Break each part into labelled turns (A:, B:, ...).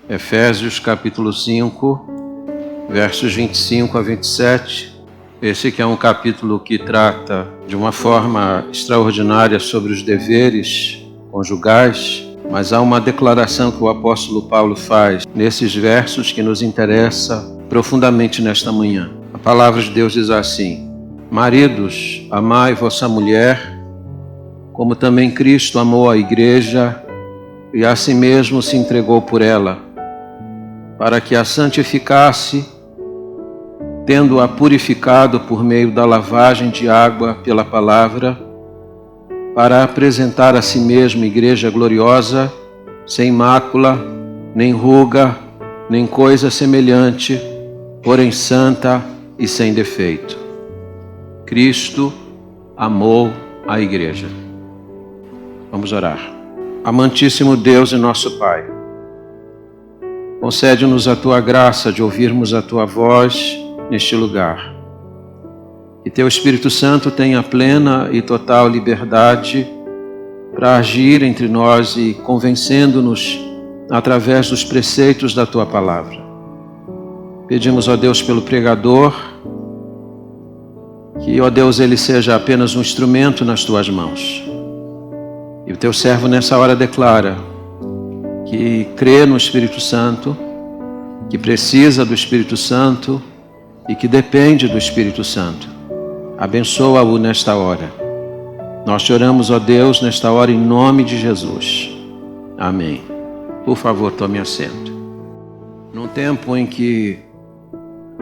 A: Efésios capítulo 5, versos 25 a 27. Esse que é um capítulo que trata de uma forma extraordinária sobre os deveres conjugais, mas há uma declaração que o apóstolo Paulo faz nesses versos que nos interessa profundamente nesta manhã. A palavra de Deus diz assim: Maridos, amai vossa mulher, como também Cristo amou a igreja e a si mesmo se entregou por ela, para que a santificasse, tendo-a purificado por meio da lavagem de água pela palavra, para apresentar a si mesmo igreja gloriosa, sem mácula, nem ruga, nem coisa semelhante, porém santa e sem defeito. Cristo amou a igreja. Vamos orar. Amantíssimo Deus e nosso Pai, concede-nos a Tua graça de ouvirmos a Tua voz neste lugar. Que Teu Espírito Santo tenha plena e total liberdade para agir entre nós e convencendo-nos através dos preceitos da Tua palavra. Pedimos, ó Deus, pelo pregador, que, ó Deus, ele seja apenas um instrumento nas Tuas mãos. E o Teu servo nessa hora declara que crê no Espírito Santo, que precisa do Espírito Santo e que depende do Espírito Santo. Abençoa-o nesta hora. Nós te oramos, ó Deus, nesta hora em nome de Jesus. Amém. Por favor, tome assento. Num tempo em que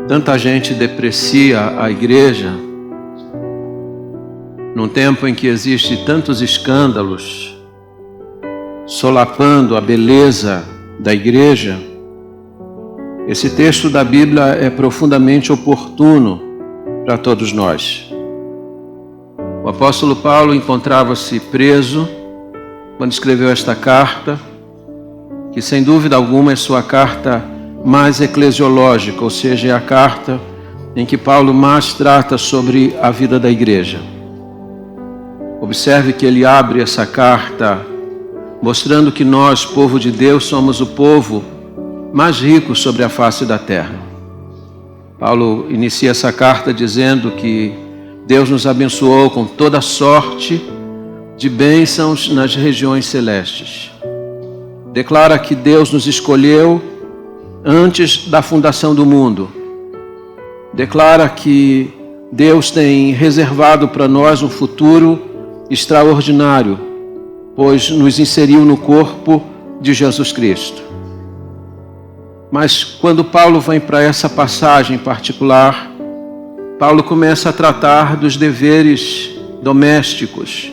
A: tanta gente deprecia a igreja, num tempo em que existem tantos escândalos solapando a beleza da igreja, esse texto da Bíblia é profundamente oportuno para todos nós. O apóstolo Paulo encontrava-se preso quando escreveu esta carta, que sem dúvida alguma é sua carta mais eclesiológica, ou seja, é a carta em que Paulo mais trata sobre a vida da igreja. Observe que ele abre essa carta mostrando que nós, povo de Deus, somos o povo mais rico sobre a face da terra. Paulo inicia essa carta dizendo que Deus nos abençoou com toda sorte de bênçãos nas regiões celestes. Declara que Deus nos escolheu antes da fundação do mundo. Declara que Deus tem reservado para nós um futuro extraordinário, pois nos inseriu no corpo de Jesus Cristo. Mas quando Paulo vem para essa passagem particular, Paulo começa a tratar dos deveres domésticos,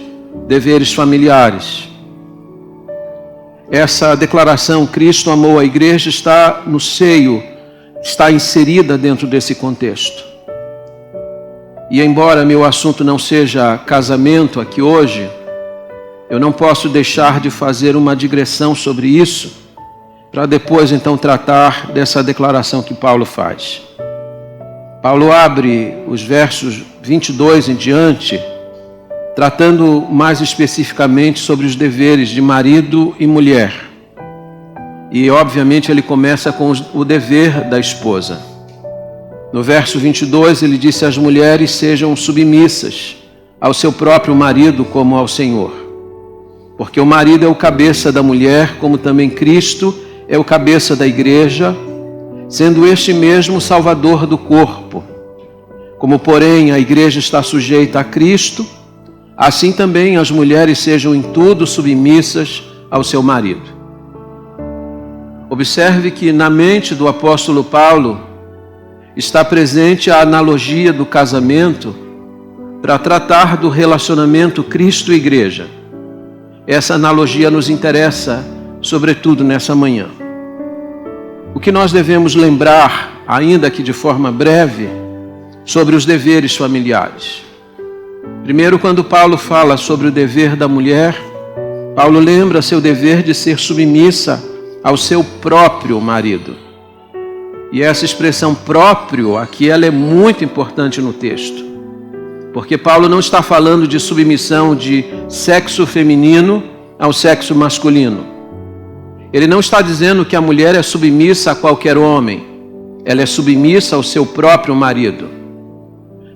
A: deveres familiares. Essa declaração, Cristo amou a igreja, está no seio, está inserida dentro desse contexto. E embora meu assunto não seja casamento aqui hoje, eu não posso deixar de fazer uma digressão sobre isso, para depois então tratar dessa declaração que Paulo faz. Paulo abre os versos 22 em diante, tratando mais especificamente sobre os deveres de marido e mulher. E obviamente ele começa com o dever da esposa. No verso 22 ele disse: as mulheres sejam submissas ao seu próprio marido como ao Senhor. Porque o marido é o cabeça da mulher, como também Cristo é o cabeça da igreja, sendo este mesmo o salvador do corpo. Como, porém, a igreja está sujeita a Cristo, assim também as mulheres sejam em tudo submissas ao seu marido. Observe que na mente do apóstolo Paulo está presente a analogia do casamento para tratar do relacionamento Cristo e igreja. Essa analogia nos interessa, sobretudo nessa manhã. O que nós devemos lembrar, ainda que de forma breve, sobre os deveres familiares. Primeiro, quando Paulo fala sobre o dever da mulher, Paulo lembra seu dever de ser submissa ao seu próprio marido. E essa expressão próprio, aqui ela é muito importante no texto. Porque Paulo não está falando de submissão de sexo feminino ao sexo masculino. Ele não está dizendo que a mulher é submissa a qualquer homem. Ela é submissa ao seu próprio marido.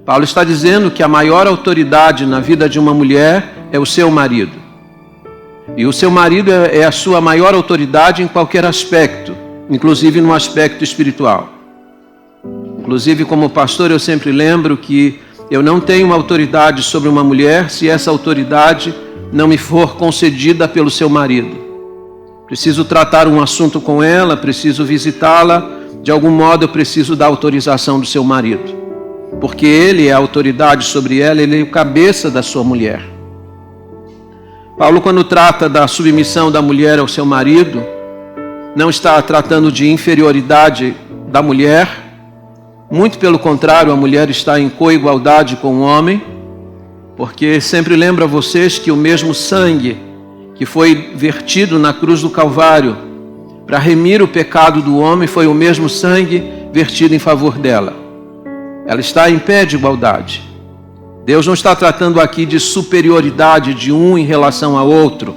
A: Paulo está dizendo que a maior autoridade na vida de uma mulher é o seu marido. E o seu marido é a sua maior autoridade em qualquer aspecto, inclusive no aspecto espiritual. Inclusive, como pastor, eu sempre lembro que eu não tenho uma autoridade sobre uma mulher se essa autoridade não me for concedida pelo seu marido. Preciso tratar um assunto com ela, preciso visitá-la, de algum modo eu preciso da autorização do seu marido. Porque ele é a autoridade sobre ela, ele é o cabeça da sua mulher. Paulo, quando trata da submissão da mulher ao seu marido, não está tratando de inferioridade da mulher. Muito pelo contrário, a mulher está em coigualdade com o homem, porque sempre lembro a vocês que o mesmo sangue que foi vertido na cruz do Calvário para remir o pecado do homem foi o mesmo sangue vertido em favor dela. Ela está em pé de igualdade. Deus não está tratando aqui de superioridade de um em relação ao outro.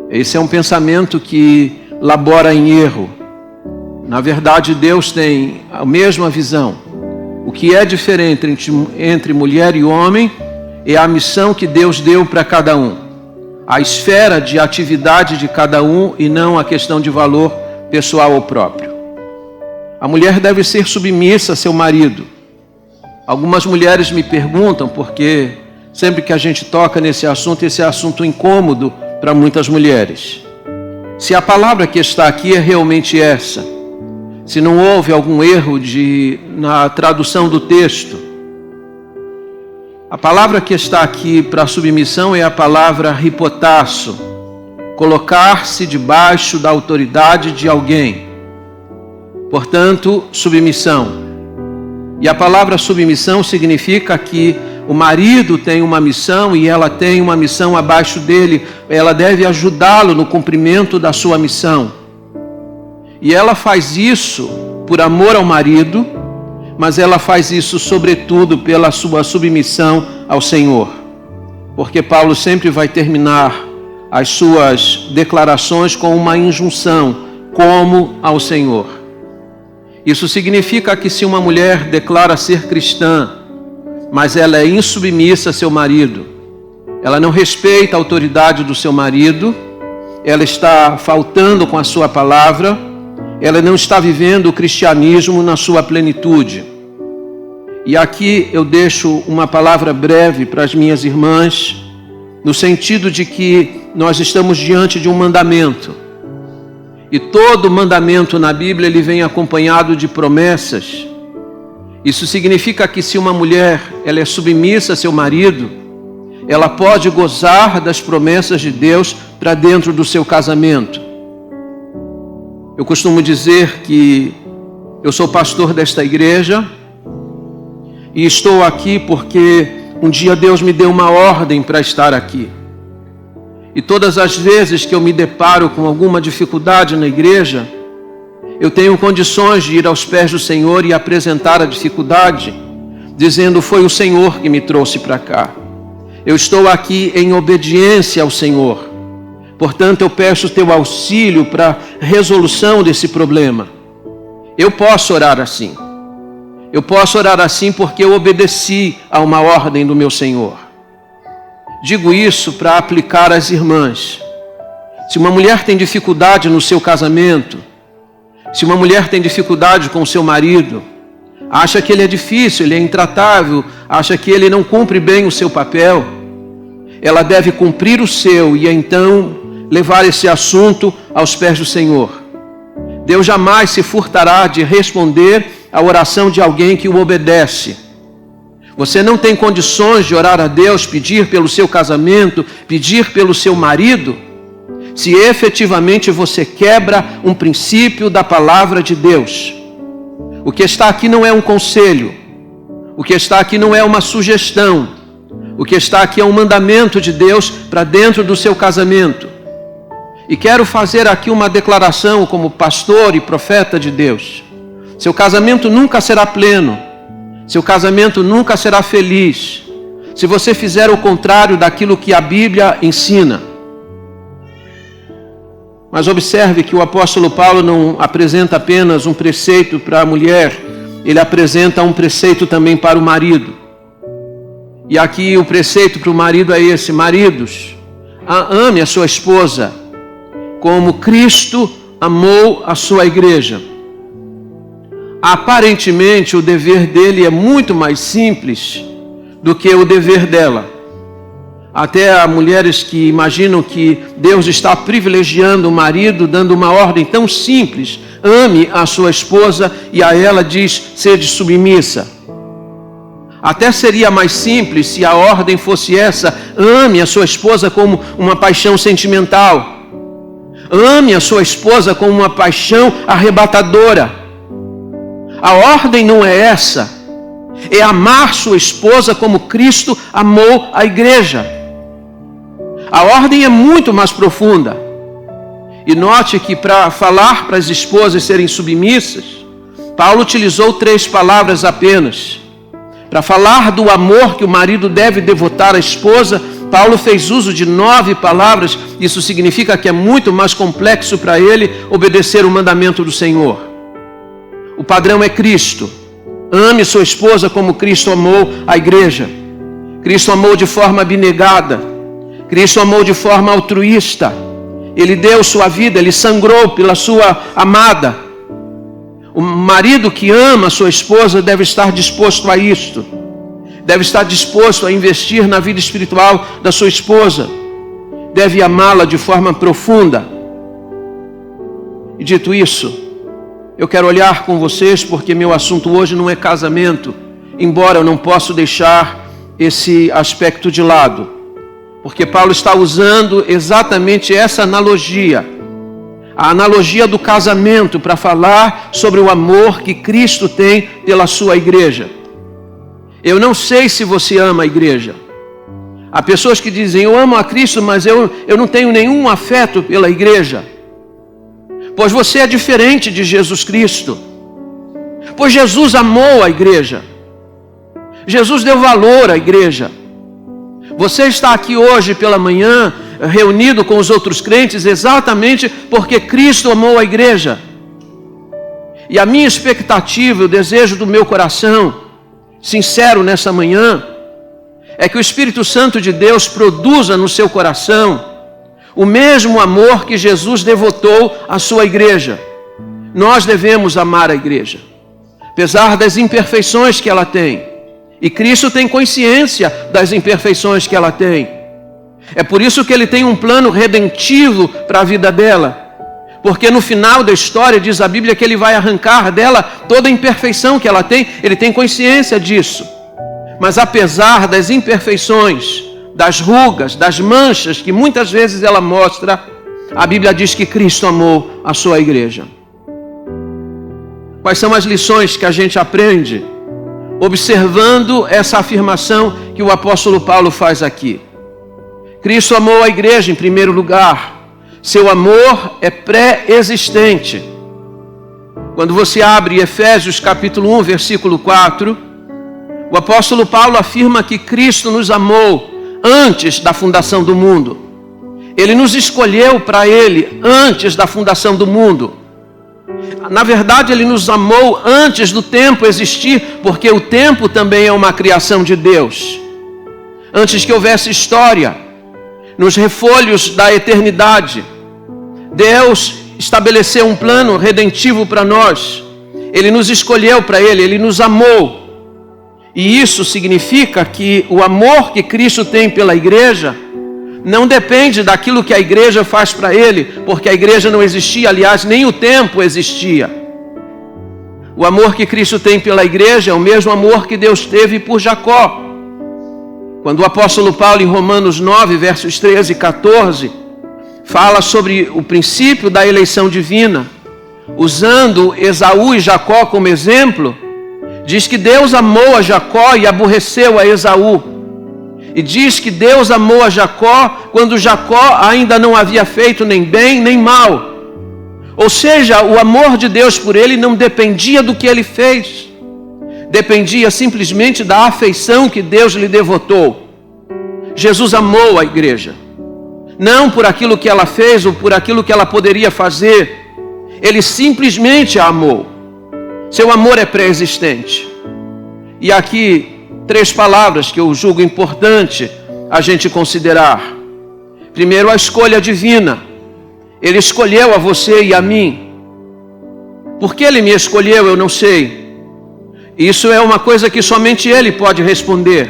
A: Esse é um pensamento que labora em erro. Na verdade, Deus tem a mesma visão. O que é diferente entre mulher e homem é a missão que Deus deu para cada um. A esfera de atividade de cada um e não a questão de valor pessoal ou próprio. A mulher deve ser submissa a seu marido. Algumas mulheres me perguntam, porque sempre que a gente toca nesse assunto, esse é assunto incômodo para muitas mulheres. Se a palavra que está aqui é realmente essa, se não houve algum erro na tradução do texto, a palavra que está aqui para submissão é a palavra hipotasso, colocar-se debaixo da autoridade de alguém. Portanto, submissão. E a palavra submissão significa que o marido tem uma missão e ela tem uma missão abaixo dele. Ela deve ajudá-lo no cumprimento da sua missão. E ela faz isso por amor ao marido, mas ela faz isso sobretudo pela sua submissão ao Senhor. Porque Paulo sempre vai terminar as suas declarações com uma injunção, como ao Senhor. Isso significa que se uma mulher declara ser cristã, mas ela é insubmissa a seu marido, ela não respeita a autoridade do seu marido, ela está faltando com a sua palavra, ela não está vivendo o cristianismo na sua plenitude. E aqui eu deixo uma palavra breve para as minhas irmãs, no sentido de que nós estamos diante de um mandamento. E todo mandamento na Bíblia ele vem acompanhado de promessas. Isso significa que se uma mulher ela é submissa a seu marido, ela pode gozar das promessas de Deus para dentro do seu casamento. Eu costumo dizer que eu sou pastor desta igreja e estou aqui porque um dia Deus me deu uma ordem para estar aqui. E todas as vezes que eu me deparo com alguma dificuldade na igreja, eu tenho condições de ir aos pés do Senhor e apresentar a dificuldade, dizendo: foi o Senhor que me trouxe para cá. Eu estou aqui em obediência ao Senhor. Portanto, eu peço teu auxílio para a resolução desse problema. Eu posso orar assim. Eu posso orar assim porque eu obedeci a uma ordem do meu Senhor. Digo isso para aplicar às irmãs. Se uma mulher tem dificuldade no seu casamento, se uma mulher tem dificuldade com o seu marido, acha que ele é difícil, ele é intratável, acha que ele não cumpre bem o seu papel, ela deve cumprir o seu e então levar esse assunto aos pés do Senhor. Deus jamais se furtará de responder à oração de alguém que o obedece. Você não tem condições de orar a Deus, pedir pelo seu casamento, pedir pelo seu marido, se efetivamente você quebra um princípio da palavra de Deus. O que está aqui não é um conselho, o que está aqui não é uma sugestão, o que está aqui é um mandamento de Deus para dentro do seu casamento. E quero fazer aqui uma declaração como pastor e profeta de Deus. Seu casamento nunca será pleno. Seu casamento nunca será feliz se você fizer o contrário daquilo que a Bíblia ensina. Mas observe que o apóstolo Paulo não apresenta apenas um preceito para a mulher, ele apresenta um preceito também para o marido. E aqui o preceito para o marido é esse: maridos, ame a sua esposa como Cristo amou a sua igreja. Aparentemente o dever dele é muito mais simples do que o dever dela. Até há mulheres que imaginam que Deus está privilegiando o marido, dando uma ordem tão simples: ame a sua esposa, e a ela diz: sede submissa. Até seria mais simples se a ordem fosse essa: ame a sua esposa como uma paixão sentimental. Ame a sua esposa como uma paixão arrebatadora. A ordem não é essa. É amar sua esposa como Cristo amou a igreja. A ordem é muito mais profunda. E note que para falar para as esposas serem submissas, Paulo utilizou 3 palavras apenas. Para falar do amor que o marido deve devotar à esposa, Paulo fez uso de 9 palavras. Isso significa que é muito mais complexo para ele obedecer o mandamento do Senhor. O padrão é Cristo. Ame sua esposa como Cristo amou a igreja. Cristo amou de forma abnegada. Cristo amou de forma altruísta. Ele deu sua vida, ele sangrou pela sua amada. O marido que ama a sua esposa deve estar disposto a isto. Deve estar disposto a investir na vida espiritual da sua esposa. Deve amá-la de forma profunda. E dito isso, eu quero olhar com vocês, porque meu assunto hoje não é casamento, embora eu não possa deixar esse aspecto de lado. Porque Paulo está usando exatamente essa analogia, a analogia do casamento, para falar sobre o amor que Cristo tem pela sua igreja. Eu não sei se você ama a igreja. Há pessoas que dizem: eu amo a Cristo, mas eu não tenho nenhum afeto pela igreja. Pois você é diferente de Jesus Cristo. Pois Jesus amou a igreja. Jesus deu valor à igreja. Você está aqui hoje pela manhã, reunido com os outros crentes, exatamente porque Cristo amou a igreja. E a minha expectativa, o desejo do meu coração, sincero nessa manhã, é que o Espírito Santo de Deus produza no seu coração o mesmo amor que Jesus devotou à sua igreja. Nós devemos amar a igreja, apesar das imperfeições que ela tem. E Cristo tem consciência das imperfeições que ela tem. É por isso que ele tem um plano redentivo para a vida dela. Porque no final da história, diz a Bíblia, que ele vai arrancar dela toda a imperfeição que ela tem. Ele tem consciência disso. Mas apesar das imperfeições, das rugas, das manchas que muitas vezes ela mostra, a Bíblia diz que Cristo amou a sua igreja. Quais são as lições que a gente aprende observando essa afirmação que o apóstolo Paulo faz aqui? Cristo amou a igreja em primeiro lugar. Seu amor é pré-existente. Quando você abre Efésios capítulo 1, versículo 4, o apóstolo Paulo afirma que Cristo nos amou antes da fundação do mundo. Ele nos escolheu para ele antes da fundação do mundo. Na verdade, ele nos amou antes do tempo existir, porque o tempo também é uma criação de Deus. Antes que houvesse história, nos refolhos da eternidade, Deus estabeleceu um plano redentivo para nós. Ele nos escolheu para ele, ele nos amou. E isso significa que o amor que Cristo tem pela igreja não depende daquilo que a igreja faz para ele, porque a igreja não existia, aliás, nem o tempo existia. O amor que Cristo tem pela igreja é o mesmo amor que Deus teve por Jacó. Quando o apóstolo Paulo, em Romanos 9, versos 13 e 14, fala sobre o princípio da eleição divina, usando Esaú e Jacó como exemplo, diz que Deus amou a Jacó e aborreceu a Esaú. E diz que Deus amou a Jacó quando Jacó ainda não havia feito nem bem nem mal. Ou seja, o amor de Deus por ele não dependia do que ele fez. Dependia simplesmente da afeição que Deus lhe devotou. Jesus amou a igreja. não por aquilo que ela fez ou por aquilo que ela poderia fazer. Ele simplesmente a amou. Seu amor é pré-existente. E aqui, 3 palavras que eu julgo importante a gente considerar. Primeiro, a escolha divina. Ele escolheu a você e a mim. Por que ele me escolheu, eu não sei. Isso é uma coisa que somente ele pode responder.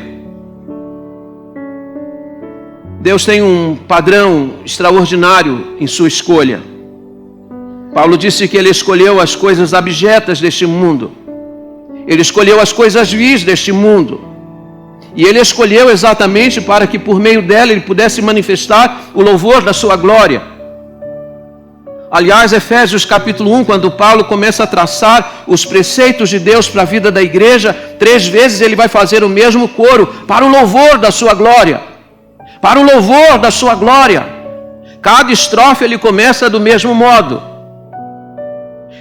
A: Deus tem um padrão extraordinário em sua escolha. Paulo disse que ele escolheu as coisas abjetas deste mundo. Ele escolheu as coisas vis deste mundo. E ele escolheu exatamente para que por meio dela ele pudesse manifestar o louvor da sua glória. Aliás, Efésios capítulo 1, quando Paulo começa a traçar os preceitos de Deus para a vida da igreja, 3 vezes ele vai fazer o mesmo coro, para o louvor da sua glória. Para o louvor da sua glória. Cada estrofe ele começa do mesmo modo.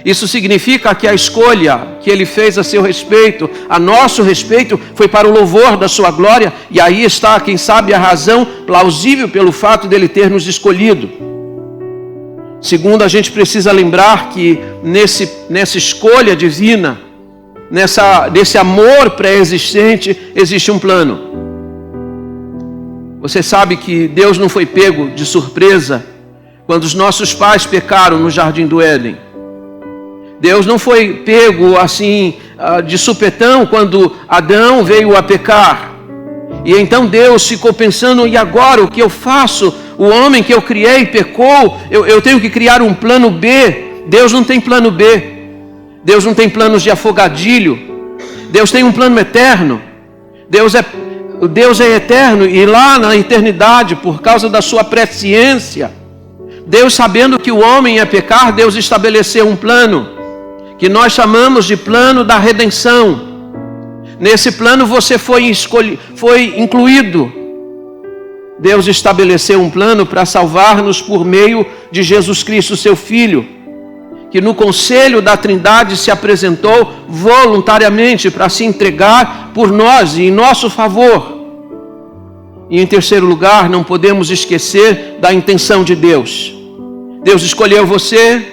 A: Isso significa que a escolha que ele fez a seu respeito, a nosso respeito, foi para o louvor da sua glória. E aí está, quem sabe, a razão plausível pelo fato dele ter nos escolhido. Segundo, a gente precisa lembrar que nessa escolha divina, nesse amor pré-existente, existe um plano. Você sabe que Deus não foi pego de surpresa quando os nossos pais pecaram no Jardim do Éden. Deus não foi pego assim de supetão quando Adão veio a pecar. E então Deus ficou pensando, e agora o que eu faço? O homem que eu criei pecou, eu tenho que criar um plano B. Deus não tem plano B. Deus não tem planos de afogadilho. Deus tem um plano eterno. Deus é eterno, e lá na eternidade, por causa da sua presciência, Deus, sabendo que o homem ia pecar, Deus estabeleceu um plano que nós chamamos de plano da redenção. Nesse plano você foi incluído. Deus estabeleceu um plano para salvar-nos por meio de Jesus Cristo, seu Filho, que no conselho da Trindade se apresentou voluntariamente para se entregar por nós e em nosso favor. E em terceiro lugar, não podemos esquecer da intenção de Deus. Deus escolheu você,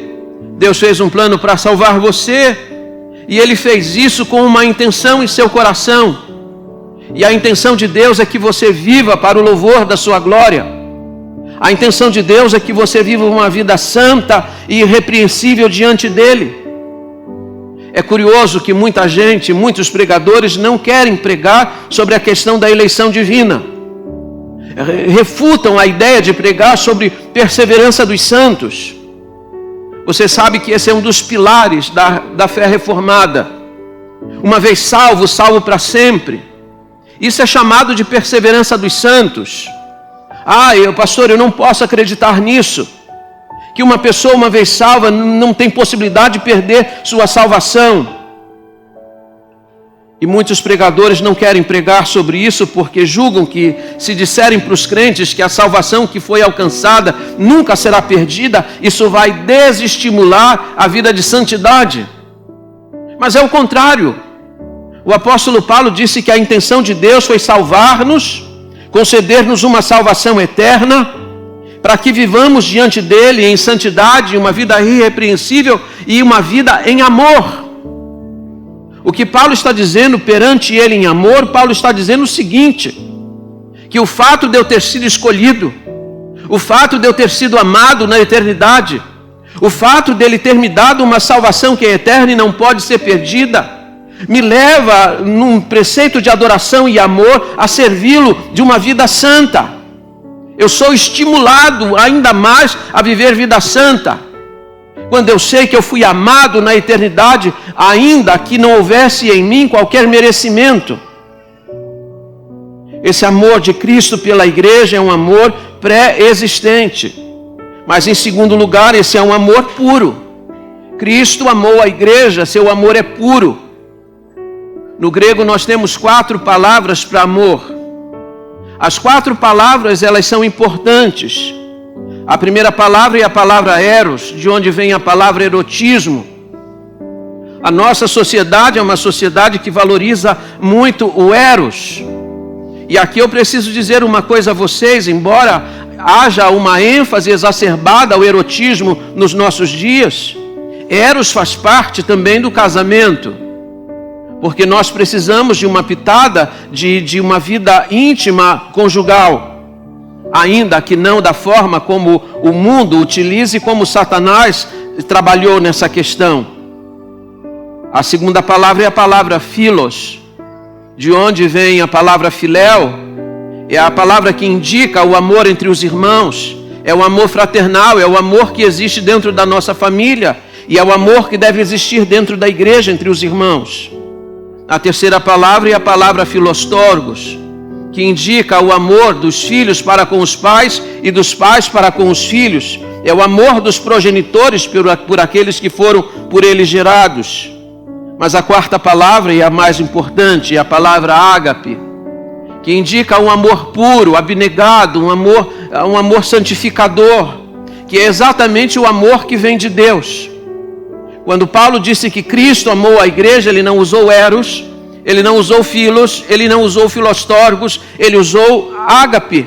A: Deus fez um plano para salvar você, e Ele fez isso com uma intenção em seu coração. E a intenção de Deus é que você viva para o louvor da sua glória. A intenção de Deus é que você viva uma vida santa e irrepreensível diante dEle. É curioso que muita gente, muitos pregadores não querem pregar sobre a questão da eleição divina. Refutam a ideia de pregar sobre perseverança dos santos. Você sabe que esse é um dos pilares da fé reformada. Uma vez salvo, salvo para sempre. Isso é chamado de perseverança dos santos. Pastor, eu não posso acreditar nisso. Que uma pessoa, uma vez salva, não tem possibilidade de perder sua salvação. E muitos pregadores não querem pregar sobre isso porque julgam que, se disserem para os crentes que a salvação que foi alcançada nunca será perdida, isso vai desestimular a vida de santidade. Mas é o contrário. O apóstolo Paulo disse que a intenção de Deus foi salvar-nos, conceder-nos uma salvação eterna, para que vivamos diante dele em santidade, uma vida irrepreensível e uma vida em amor. O que Paulo está dizendo perante ele em amor, Paulo está dizendo o seguinte, que o fato de eu ter sido escolhido, o fato de eu ter sido amado na eternidade, o fato dele ter me dado uma salvação que é eterna e não pode ser perdida, me leva num preceito de adoração e amor a servi-lo de uma vida santa. Eu sou estimulado ainda mais a viver vida santa. Quando eu sei que eu fui amado na eternidade, ainda que não houvesse em mim qualquer merecimento. Esse amor de Cristo pela igreja é um amor pré-existente. Mas em segundo lugar, esse é um amor puro. Cristo amou a igreja, seu amor é puro. No grego nós temos 4 palavras para amor. As 4 palavras, elas são importantes. A primeira palavra é a palavra eros, de onde vem a palavra erotismo. A nossa sociedade é uma sociedade que valoriza muito o eros. E aqui eu preciso dizer uma coisa a vocês, embora haja uma ênfase exacerbada ao erotismo nos nossos dias. Eros faz parte também do casamento, porque nós precisamos de uma pitada de uma vida íntima conjugal, ainda que não da forma como o mundo utiliza e como Satanás trabalhou nessa questão. A segunda palavra é a palavra philos, de onde vem a palavra filéu. É a palavra que indica o amor entre os irmãos, é o amor fraternal, é o amor que existe dentro da nossa família, e é o amor que deve existir dentro da igreja entre os irmãos. A terceira palavra é a palavra filostorgos, que indica o amor dos filhos para com os pais e dos pais para com os filhos. É o amor dos progenitores por aqueles que foram por eles gerados. Mas a quarta palavra, e a mais importante, é a palavra ágape, que indica um amor puro, abnegado, um amor santificador, que é exatamente o amor que vem de Deus. Quando Paulo disse que Cristo amou a igreja, ele não usou eros, ele não usou filos, ele não usou filostorgos, ele usou ágape,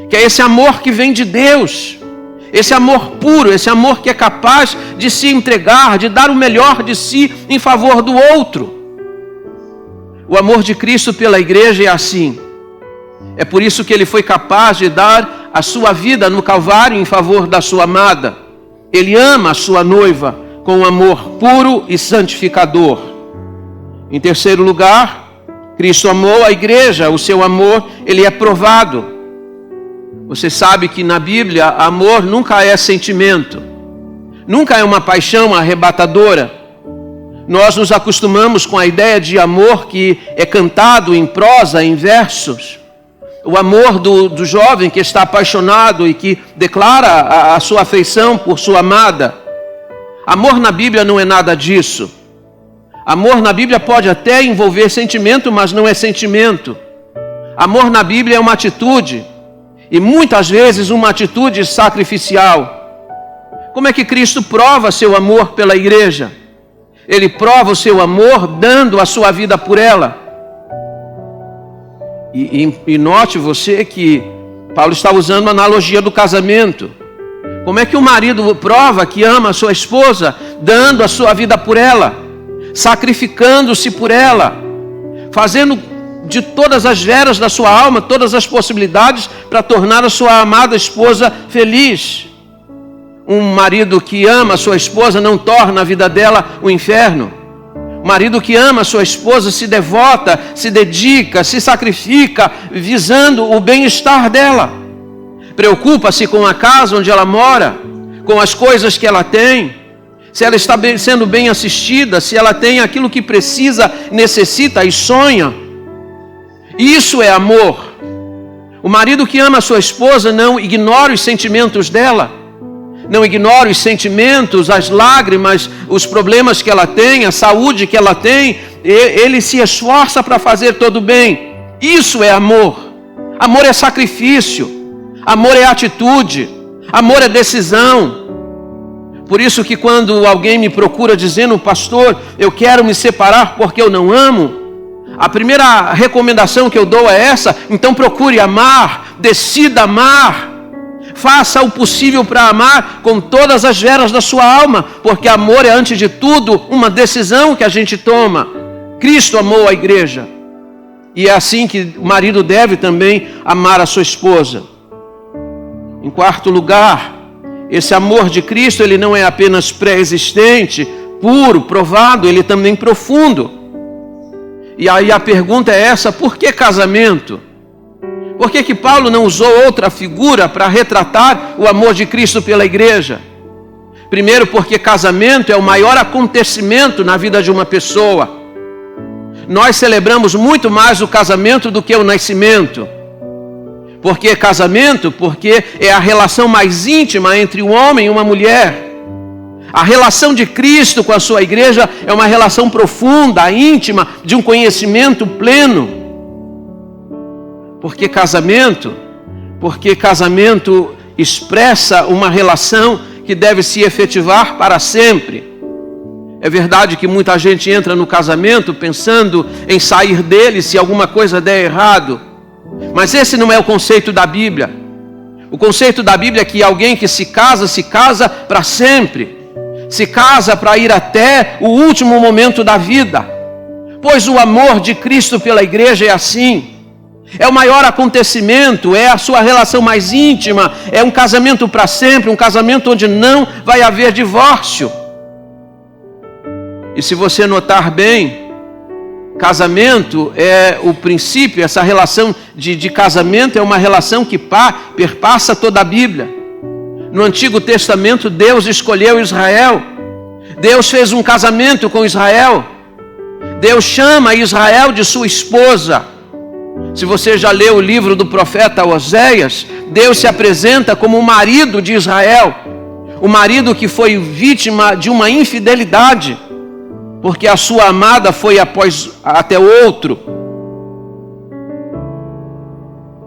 A: que é esse amor que vem de Deus, esse amor puro, esse amor que é capaz de se entregar, de dar o melhor de si em favor do outro. O amor de Cristo pela igreja é assim. É por isso que ele foi capaz de dar a sua vida no Calvário em favor da sua amada. Ele ama a sua noiva com um amor puro e santificador. Em terceiro lugar, Cristo amou a igreja. O seu amor, ele é provado. Você sabe que na Bíblia, amor nunca é sentimento. Nunca é uma paixão arrebatadora. Nós nos acostumamos com a ideia de amor que é cantado em prosa, em versos. O amor do jovem que está apaixonado e que declara a sua afeição por sua amada. Amor na Bíblia não é nada disso. Amor na Bíblia pode até envolver sentimento, mas não é sentimento. Amor na Bíblia é uma atitude, e muitas vezes uma atitude sacrificial. Como é que Cristo prova seu amor pela igreja? Ele prova o seu amor dando a sua vida por ela. E note você que Paulo está usando a analogia do casamento. Como é que o marido prova que ama a sua esposa? Dando a sua vida por ela, sacrificando-se por ela, fazendo de todas as veras da sua alma, todas as possibilidades para tornar a sua amada esposa feliz. Um marido que ama a sua esposa não torna a vida dela um inferno. O marido que ama a sua esposa se devota, se dedica, se sacrifica, visando o bem-estar dela. Preocupa-se com a casa onde ela mora, com as coisas que ela tem, se ela está sendo bem assistida, se ela tem aquilo que precisa, necessita e sonha. Isso é amor. O marido que ama a sua esposa não ignora os sentimentos dela, não ignora os sentimentos, as lágrimas, os problemas que ela tem, a saúde que ela tem. Ele se esforça para fazer todo bem. Isso é amor. Amor é sacrifício. Amor é atitude. Amor é decisão. Por isso que quando alguém me procura dizendo: pastor, eu quero me separar porque eu não amo, a primeira recomendação que eu dou é essa: então procure amar, decida amar, faça o possível para amar com todas as veras da sua alma, porque amor é antes de tudo uma decisão que a gente toma. Cristo amou a igreja, e é assim que o marido deve também amar a sua esposa. Em quarto lugar, esse amor de Cristo, ele não é apenas pré-existente, puro, provado, ele também profundo. E aí a pergunta é essa: por que casamento? Por que Paulo não usou outra figura para retratar o amor de Cristo pela igreja? Primeiro, porque casamento é o maior acontecimento na vida de uma pessoa. Nós celebramos muito mais o casamento do que o nascimento. Por que casamento? Porque é a relação mais íntima entre um homem e uma mulher. A relação de Cristo com a sua igreja é uma relação profunda, íntima, de um conhecimento pleno. Por que casamento? Porque casamento expressa uma relação que deve se efetivar para sempre. É verdade que muita gente entra no casamento pensando em sair dele se alguma coisa der errado. Mas esse não é o conceito da Bíblia. O conceito da Bíblia é que alguém que se casa para sempre. Se casa para ir até o último momento da vida. Pois o amor de Cristo pela igreja é assim. É o maior acontecimento, é a sua relação mais íntima, é um casamento para sempre, um casamento onde não vai haver divórcio. E se você notar bem, casamento é o princípio, essa relação de casamento é uma relação que perpassa toda a Bíblia. No Antigo Testamento, Deus escolheu Israel. Deus fez um casamento com Israel. Deus chama Israel de sua esposa. Se você já leu o livro do profeta Oséias, Deus se apresenta como o marido de Israel. O marido que foi vítima de uma infidelidade, porque a sua amada foi até outro.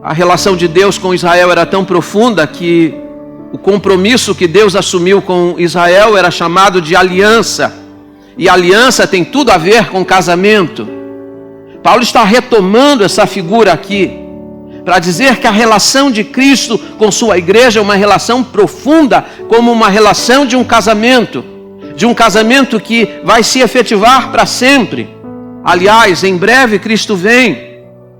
A: A relação de Deus com Israel era tão profunda que o compromisso que Deus assumiu com Israel era chamado de aliança. E aliança tem tudo a ver com casamento. Paulo está retomando essa figura aqui, para dizer que a relação de Cristo com sua igreja é uma relação profunda, como uma relação de um casamento que vai se efetivar para sempre. Aliás, em breve Cristo vem,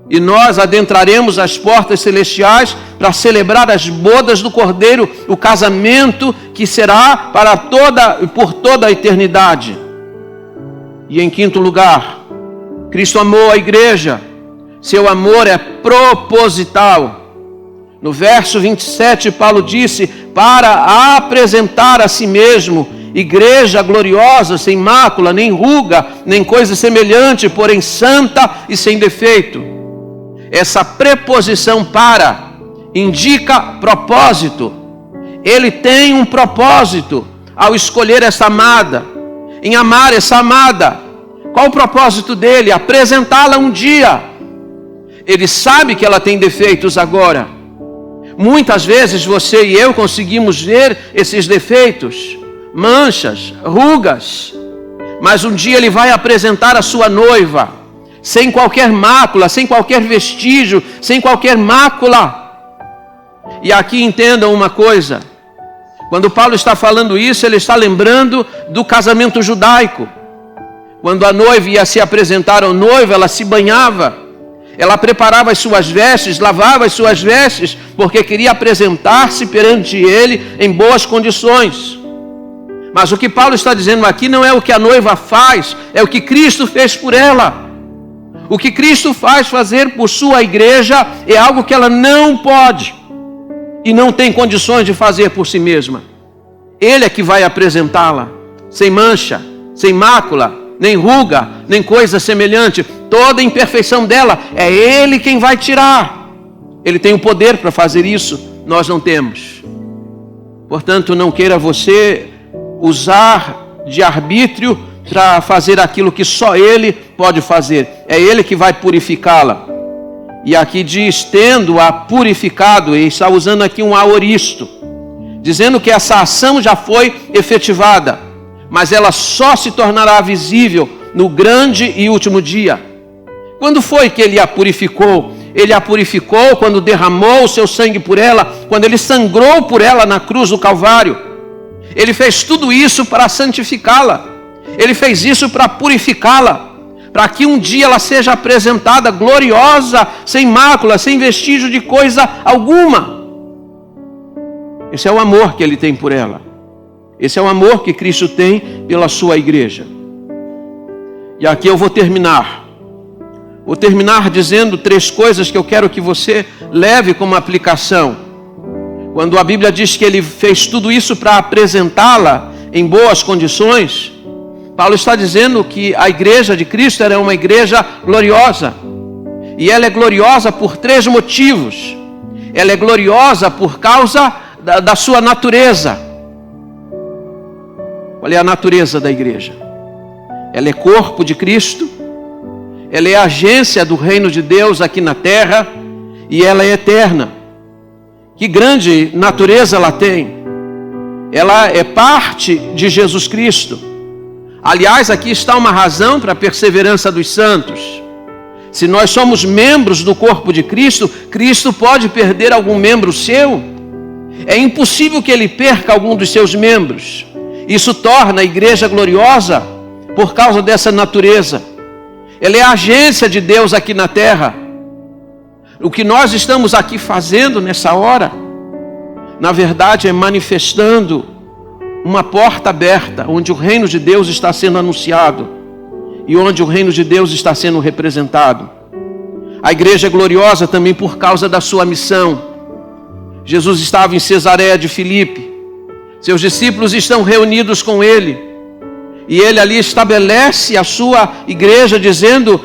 A: e nós adentraremos as portas celestiais para celebrar as bodas do Cordeiro, o casamento que será por toda a eternidade. E em quinto lugar, Cristo amou a igreja, seu amor é proposital. No verso 27, Paulo disse, para apresentar a si mesmo, igreja gloriosa, sem mácula, nem ruga, nem coisa semelhante, porém santa e sem defeito. Essa preposição para indica propósito. Ele tem um propósito ao escolher essa amada, em amar essa amada. Qual o propósito dele? Apresentá-la um dia. Ele sabe que ela tem defeitos agora. Muitas vezes você e eu conseguimos ver esses defeitos, manchas, rugas. Mas um dia ele vai apresentar a sua noiva, sem qualquer mácula, sem qualquer vestígio, sem qualquer mácula. E aqui entendam uma coisa. Quando Paulo está falando isso, ele está lembrando do casamento judaico. Quando a noiva ia se apresentar ao noivo, ela se banhava, ela preparava as suas vestes, lavava as suas vestes, porque queria apresentar-se perante ele em boas condições. Mas o que Paulo está dizendo aqui não é o que a noiva faz, é o que Cristo fez por ela. O que Cristo faz fazer por sua igreja é algo que ela não pode e não tem condições de fazer por si mesma. Ele é que vai apresentá-la, sem mancha, sem mácula, nem ruga, nem coisa semelhante. Toda a imperfeição dela, é Ele quem vai tirar. Ele tem o poder para fazer isso, nós não temos. Portanto, não queira você usar de arbítrio para fazer aquilo que só Ele pode fazer. É Ele que vai purificá-la. E aqui diz, tendo-a purificado, e está usando aqui um aoristo, dizendo que essa ação já foi efetivada, mas ela só se tornará visível no grande e último dia. Quando foi que Ele a purificou? Ele a purificou quando derramou o seu sangue por ela, quando Ele sangrou por ela na cruz do Calvário. Ele fez tudo isso para santificá-la. Ele fez isso para purificá-la, para que um dia ela seja apresentada gloriosa, sem mácula, sem vestígio de coisa alguma. Esse é o amor que Ele tem por ela. Esse é o amor que Cristo tem pela sua igreja. E aqui eu vou terminar. Vou terminar dizendo 3 coisas que eu quero que você leve como aplicação. Quando a Bíblia diz que Ele fez tudo isso para apresentá-la em boas condições, Paulo está dizendo que a igreja de Cristo era uma igreja gloriosa. E ela é gloriosa por 3 motivos. Ela é gloriosa por causa da sua natureza. Qual é a natureza da igreja? Ela é corpo de Cristo, ela é agência do reino de Deus aqui na terra e ela é eterna. Que grande natureza ela tem! Ela é parte de Jesus Cristo. Aliás, aqui está uma razão para a perseverança dos santos. Se nós somos membros do corpo de Cristo, Cristo pode perder algum membro seu? É impossível que ele perca algum dos seus membros. Isso torna a igreja gloriosa por causa dessa natureza. Ela é a agência de Deus aqui na terra. O que nós estamos aqui fazendo nessa hora, na verdade, é manifestando uma porta aberta, onde o reino de Deus está sendo anunciado e onde o reino de Deus está sendo representado. A igreja é gloriosa também por causa da sua missão. Jesus estava em Cesareia de Filipe, seus discípulos estão reunidos com ele, e ele ali estabelece a sua igreja, dizendo: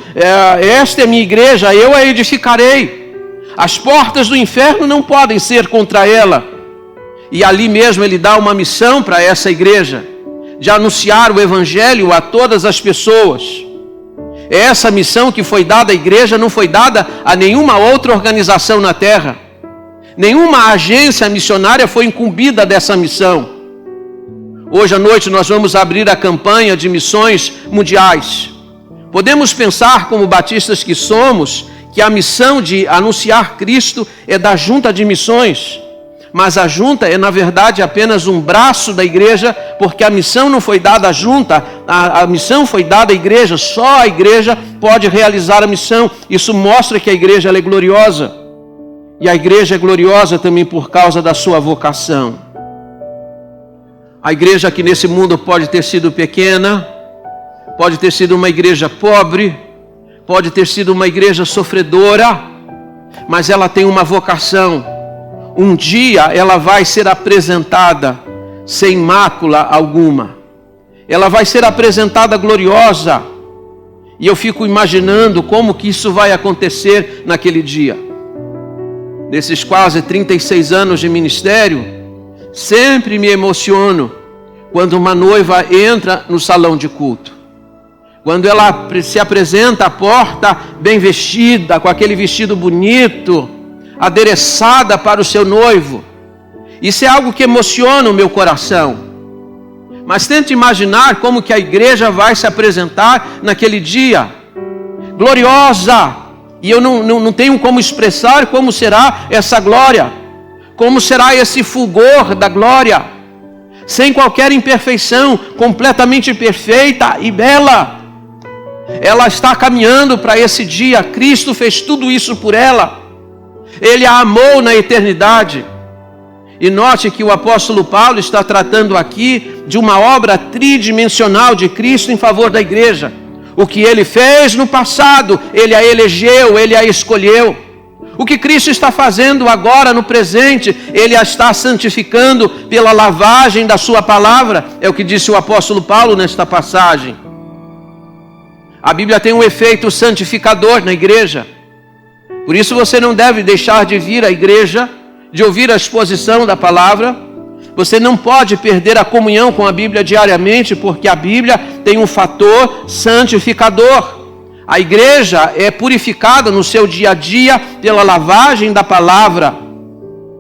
A: esta é a minha igreja, eu a edificarei. As portas do inferno não podem ser contra ela. E ali mesmo ele dá uma missão para essa igreja, de anunciar o evangelho a todas as pessoas. Essa missão que foi dada à igreja não foi dada a nenhuma outra organização na terra. Nenhuma agência missionária foi incumbida dessa missão. Hoje à noite nós vamos abrir a campanha de missões mundiais. Podemos pensar, como batistas que somos, que a missão de anunciar Cristo é da junta de missões. Mas a junta é, na verdade, apenas um braço da igreja, porque a missão não foi dada à junta, a missão foi dada à igreja. Só a igreja pode realizar a missão. Isso mostra que a igreja ela é gloriosa. E a igreja é gloriosa também por causa da sua vocação. A igreja aqui nesse mundo pode ter sido pequena, pode ter sido uma igreja pobre, pode ter sido uma igreja sofredora, mas ela tem uma vocação. Um dia ela vai ser apresentada sem mácula alguma. Ela vai ser apresentada gloriosa. E eu fico imaginando como que isso vai acontecer naquele dia. Nesses quase 36 anos de ministério, sempre me emociono quando uma noiva entra no salão de culto. Quando ela se apresenta à porta bem vestida, com aquele vestido bonito, adereçada para o seu noivo. Isso é algo que emociona o meu coração. Mas tente imaginar como que a igreja vai se apresentar naquele dia. Gloriosa. E eu não tenho como expressar como será essa glória. Como será esse fulgor da glória. Sem qualquer imperfeição, completamente perfeita e bela. Ela está caminhando para esse dia. Cristo fez tudo isso por ela. Ele a amou na eternidade. E note que o apóstolo Paulo está tratando aqui de uma obra tridimensional de Cristo em favor da igreja. O que ele fez no passado, ele a elegeu, ele a escolheu. O que Cristo está fazendo agora no presente, ele a está santificando pela lavagem da sua palavra. É o que disse o apóstolo Paulo nesta passagem. A Bíblia tem um efeito santificador na igreja. Por isso você não deve deixar de vir à igreja, de ouvir a exposição da palavra. Você não pode perder a comunhão com a Bíblia diariamente, porque a Bíblia tem um fator santificador. A igreja é purificada no seu dia a dia pela lavagem da palavra.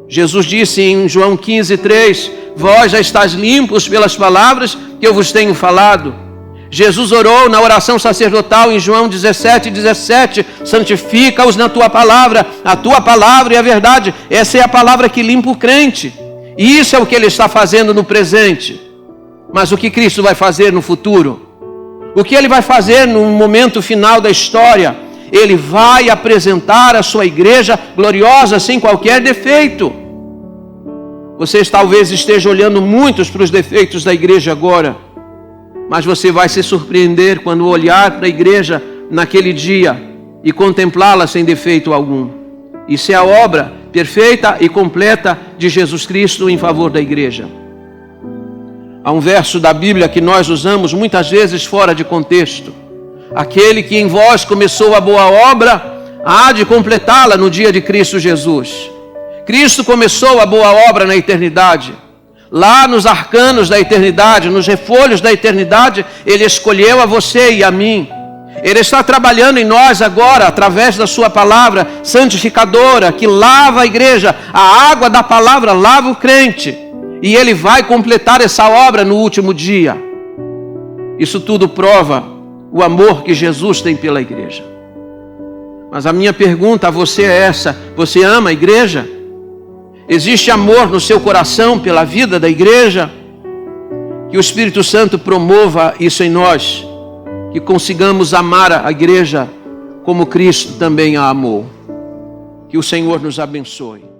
A: Jesus disse em João 15:3, vós já estáis limpos pelas palavras que eu vos tenho falado. Jesus orou na oração sacerdotal em João 17:17, santifica-os na tua palavra, a tua palavra é a verdade. Essa é a palavra que limpa o crente. E isso é o que ele está fazendo no presente. Mas o que Cristo vai fazer no futuro? O que ele vai fazer no momento final da história? Ele vai apresentar a sua igreja gloriosa sem qualquer defeito. Você talvez esteja olhando muitos para os defeitos da igreja agora. Mas você vai se surpreender quando olhar para a igreja naquele dia e contemplá-la sem defeito algum. Isso é a obra perfeita e completa de Jesus Cristo em favor da igreja. Há um verso da Bíblia que nós usamos muitas vezes fora de contexto. Aquele que em vós começou a boa obra, há de completá-la no dia de Cristo Jesus. Cristo começou a boa obra na eternidade. Lá nos arcanos da eternidade, nos refolhos da eternidade, Ele escolheu a você e a mim. Ele está trabalhando em nós agora, através da sua palavra santificadora, que lava a igreja. A água da palavra lava o crente. E Ele vai completar essa obra no último dia. Isso tudo prova o amor que Jesus tem pela igreja. Mas a minha pergunta a você é essa: você ama a igreja? Existe amor no seu coração pela vida da igreja? Que o Espírito Santo promova isso em nós, que consigamos amar a igreja como Cristo também a amou. Que o Senhor nos abençoe.